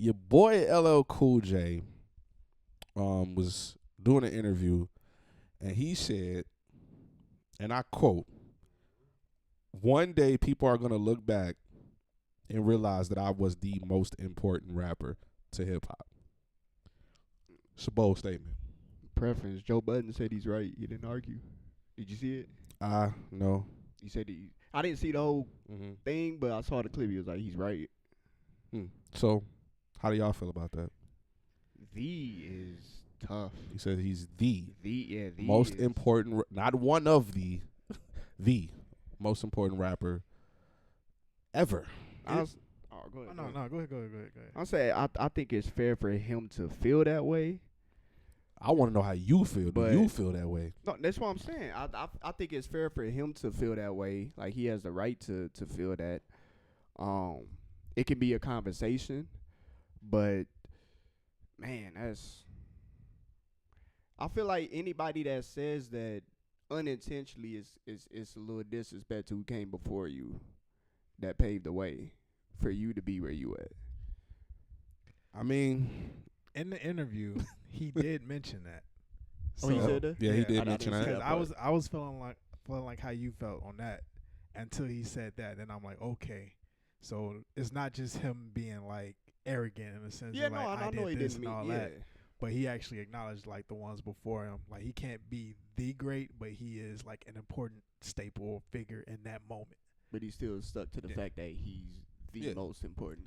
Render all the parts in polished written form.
Your boy LL Cool J was doing an interview, and he said, and I quote, "One day people are gonna look back and realize that I was the most important rapper to hip hop." It's a bold statement. Preference. Joe Budden said he's right. He didn't argue. Did you see it? No. He said I didn't see the whole Mm-hmm. thing, but I saw the clip. He was like, he's right. So, how do y'all feel about that? The is tough. He said he's the The most is. important, not one of the most important rapper ever. Go ahead. No, go ahead. I'm saying I think it's fair for him to feel that way. I want to know how you feel. Do you feel that way? No, that's what I'm saying. I think it's fair for him to feel that way. Like, he has the right to feel that. It can be a conversation, but man, I feel like anybody that says that unintentionally is a little disrespect to who came before you, that paved the way for you to be where you at. I mean, in the interview, he did mention that. Oh, he said that? Yeah, he did I mention didn't see that. Because I was feeling like how you felt on that until he said that. Then I'm like, okay, so it's not just him being like arrogant in the sense Yeah, of no, like I know did he this didn't and all mean that. But he actually acknowledged like the ones before him. Like, he can't be the great, but he is like an important staple or figure in that moment. But he still stuck to the fact that he's the most important.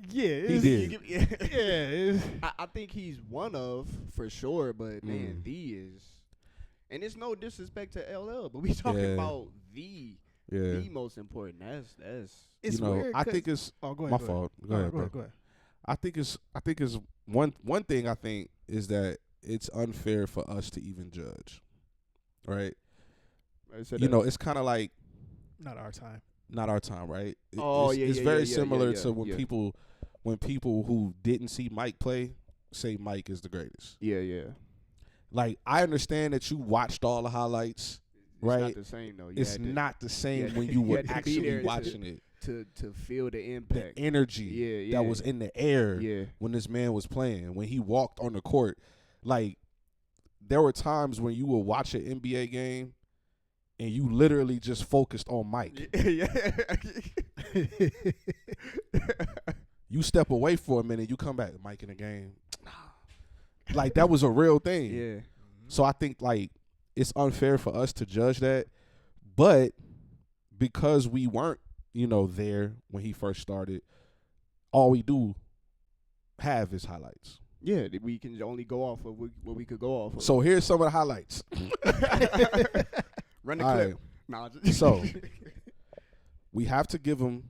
Yeah, he did. Yeah, I think he's one of, for sure, but man, the is, and it's no disrespect to LL, but we talking about the most important. That's it's weird. I think it's my fault. Go ahead, bro. Go ahead. I think it's one thing I think is that it's unfair for us to even judge, right? It's kind of like not our time. Not our time, right? It's very similar to when people who didn't see Mike play say Mike is the greatest. Yeah. Like, I understand that you watched all the highlights, right? It's not the same though. It's not the same when you were actually watching it. To feel the impact, the energy that was in the air when this man was playing, when he walked on the court. Like, there were times when you would watch an NBA game and you literally just focused on Mike. You step away for a minute, you come back, Mike in the game. Like, that was a real thing. Yeah. So I think, like, it's unfair for us to judge that. But because we weren't, there when he first started, all we do have is highlights. Yeah, we can only go off of what we could go off of. So here's some of the highlights. Run the clip. Right. So we have to give him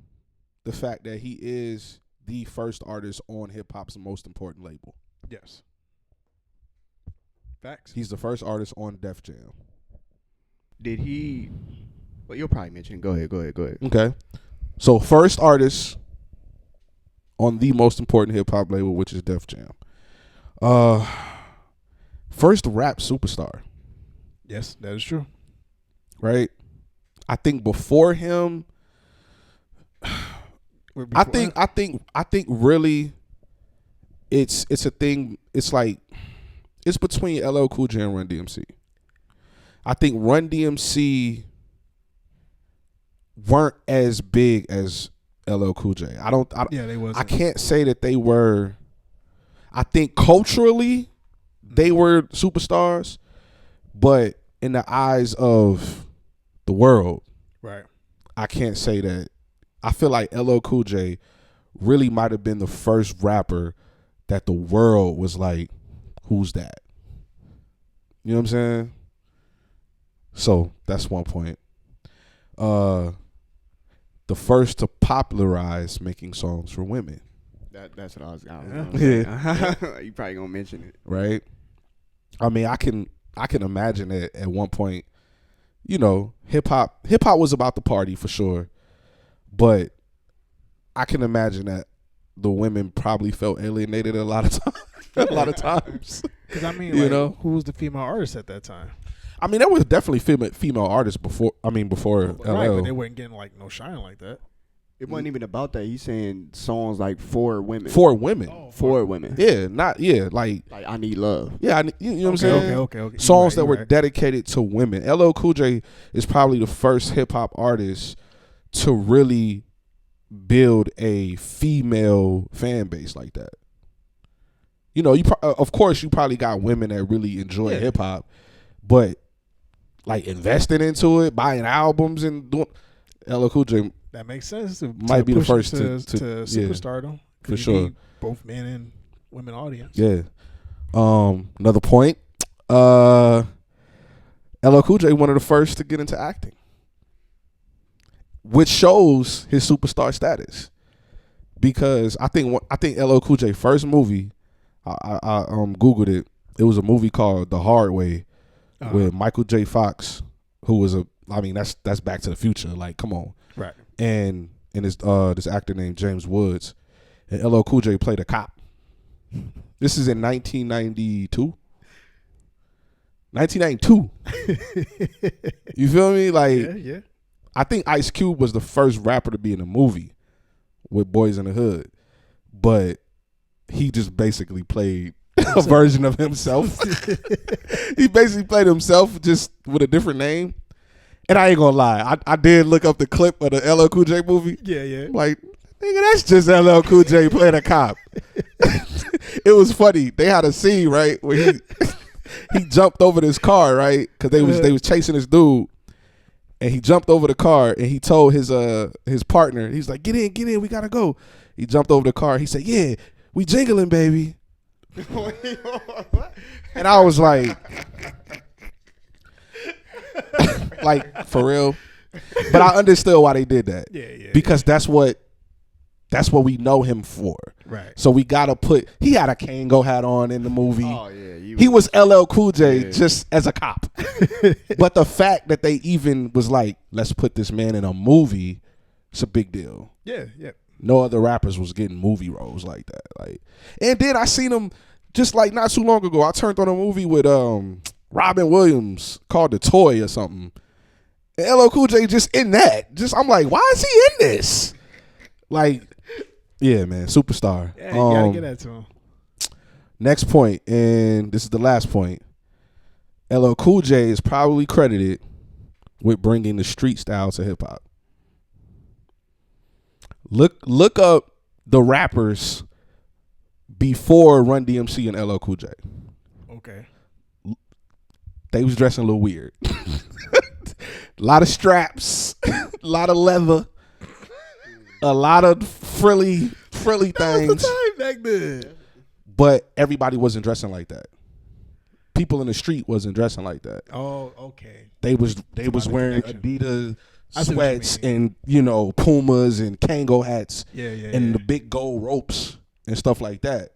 the fact that he is the first artist on hip-hop's most important label. Yes. Facts. He's the first artist on Def Jam. Did he... Well, you'll probably mention it. Go ahead. Okay. So first artist on the most important hip-hop label, which is Def Jam. First rap superstar. Yes, that is true. Right? I think before him... I think really it's a thing. It's like it's between LL Cool J and Run DMC. I think Run DMC weren't as big as LL Cool J. They wasn't. I can't say that they were. I think culturally they were superstars, but in the eyes of the world, right? I can't say that. I feel like LL Cool J really might have been the first rapper that the world was like, who's that? You know what I'm saying? So that's one point. The first to popularize making songs for women. That's what I was Yeah. You probably gonna mention it. Right? I mean, I can imagine that at one point, hip hop was about the party for sure. But I can imagine that the women probably felt alienated a lot of times. Because I mean, who was the female artist at that time? I mean, there was definitely female artists before. Before LL. Right, but they weren't getting like no shine like that. It wasn't even about that. He's saying songs like for women. For women. For women. Yeah, like I Need Love. Yeah, you know what I'm saying? Okay. Songs that were dedicated to women. LL Cool J is probably the first hip hop artist to really build a female fan base like that. You know, of course you probably got women that really enjoy hip hop, but like investing into it, buying albums and doing LL Cool J that makes sense. Might be the first to superstardom for sure. Both men and women audience. Yeah. Another point. LL Cool J one of the first to get into acting, which shows his superstar status. Because I think LL Cool J first movie, I googled it. It was a movie called The Hard Way, with Michael J. Fox, who was that's Back to the Future. Like, come on, right? And this actor named James Woods, and LL Cool J played a cop. This is in 1992. 1992. You feel me? Like, yeah. I think Ice Cube was the first rapper to be in a movie with Boys in the Hood, but he just basically played a version of himself. He basically played himself just with a different name. And I ain't gonna lie, I did look up the clip of the LL Cool J movie. Yeah. Like, nigga, that's just LL Cool J playing a cop. It was funny. They had a scene, right, where he jumped over this car, right, because they was chasing this dude. And he jumped over the car and he told his partner, he's like, get in, we gotta go. He jumped over the car. He said, yeah, we jingling, baby. And I was like, like, for real. But I understood why they did that. Yeah. Because that's what we know him for. Right. So we gotta he had a Kango hat on in the movie. Oh yeah. He was LL Cool J just as a cop. But the fact that they even was like, let's put this man in a movie, it's a big deal. Yeah. No other rappers was getting movie roles like that. Like, and then I seen him just like not too long ago. I turned on a movie with Robin Williams called The Toy or something. And LL Cool J just in that. I'm like, why is he in this? Like, yeah, man, superstar. Yeah, you gotta get that to him. Next point, and this is the last point. LL Cool J is probably credited with bringing the street style to hip hop. Look up the rappers before Run DMC and LL Cool J. Okay. They was dressing a little weird. A lot of straps, a lot of leather, a lot of frilly things. That was the time back then. But everybody wasn't dressing like that. People in the street wasn't dressing like that. Oh, okay. They was wearing Adidas sweats and Pumas and Kango hats and the big gold ropes and stuff like that.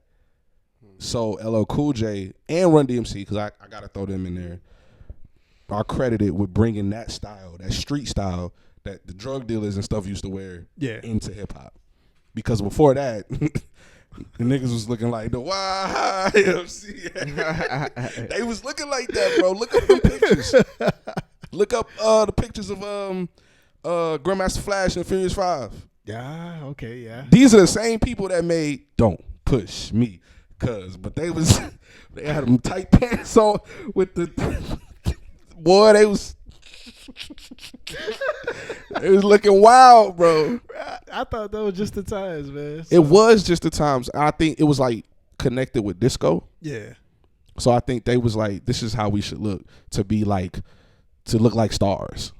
So LL Cool J and Run DMC, because I gotta throw them in there, are credited with bringing that style, that street style that the drug dealers and stuff used to wear into hip hop. Because before that, the niggas was looking like the YMCA. They was looking like that, bro. Look up the pictures. Look up the pictures of Grandmaster Flash and Furious 5. Yeah, okay, yeah. These are the same people that made Don't Push Me. But they had them tight pants on with the boy, they was looking wild, bro. I thought that was just the times, man. It was just the times. I think it was like connected with disco. Yeah. So I think they was like, this is how we should look to look like stars.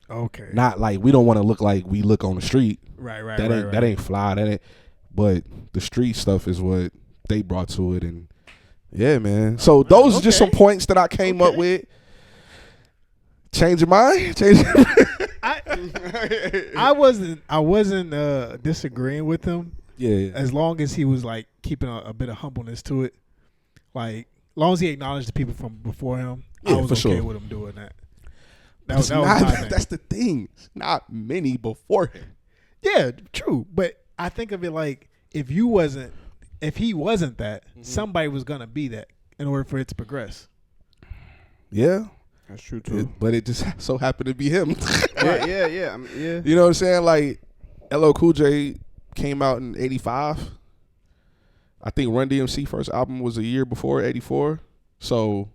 Okay. Not like we don't want to look like we look on the street. Right. That ain't fly. That ain't. But the street stuff is what they brought to it, and yeah, man. So those are just some points that I came up with. Change your mind? I wasn't disagreeing with him. Yeah. As long as he was like keeping a bit of humbleness to it. Like, as long as he acknowledged the people from before him, I was okay with him doing that. That was my thing. That's the thing. Not many before him. Yeah, true. But I think of it like if he wasn't that, somebody was gonna be that in order for it to progress. Yeah. That's true too. But it just so happened to be him. Yeah. You know what I'm saying? Like, LL Cool J came out in '85. I think Run DMC first album was a year before, '84. So,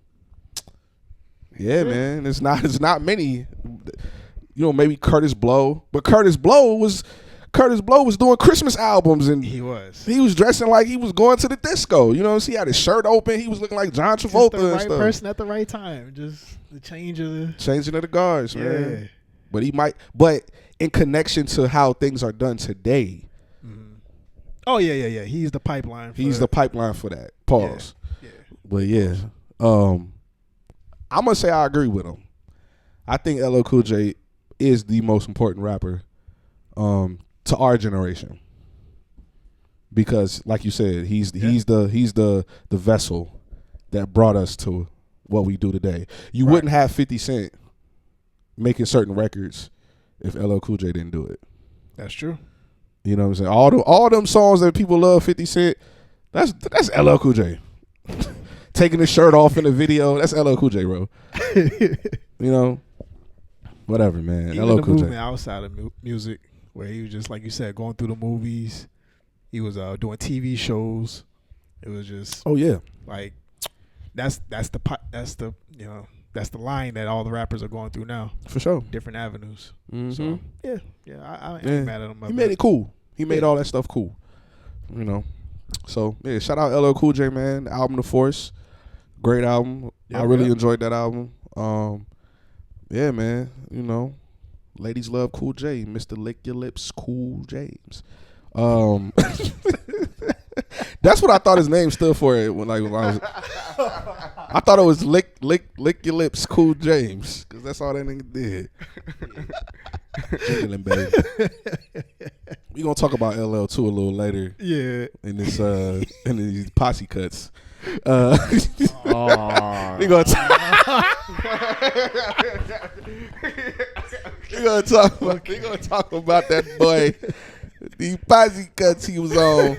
yeah, man, it's not many. You know, maybe Curtis Blow, but Curtis Blow was doing Christmas albums, and He was. he was dressing like he was going to the disco. You know, he had his shirt open. He was looking like John Travolta Just the and right stuff. person at the right time. Just the change of the. Changing of the guards, Yeah. man. But in connection to how things are done today, Oh yeah. He's the pipeline. he's the pipeline for that. Pause. Yeah. But yeah, I'm gonna say I agree with him. I think LL Cool J is the most important rapper to our generation, because, like you said, he's the vessel that brought us to what we do today. You wouldn't have 50 Cent making certain records if LL Cool J didn't do it. That's true. You know what I'm saying? All them songs that people love, 50 Cent, that's LL Cool J. Taking his shirt off in the video, that's LL Cool J, bro. You know, whatever, man. Even LL the Cool movement J. outside of music, where he was just like you said, going through the movies. He was doing TV shows. It was just Oh yeah, like that's the line that all the rappers are going through now. for sure. Different avenues. Mm-hmm. So I ain't mad at him. He made it cool. He made all that stuff cool. You know. So yeah, shout out LL Cool J, man. The album The Force, great album. I really enjoyed that album. Yeah, man. You know, ladies love Cool J, Mr. Lick Your Lips, Cool James. That's what I thought his name stood for. When I was, I thought it was Lick Your Lips, Cool James, because that's all that nigga did. Jiggling, baby. We gonna talk about LL too a little later. Yeah. In this in these posse cuts. We gonna we gonna talk about that boy. The posse cuts he was on.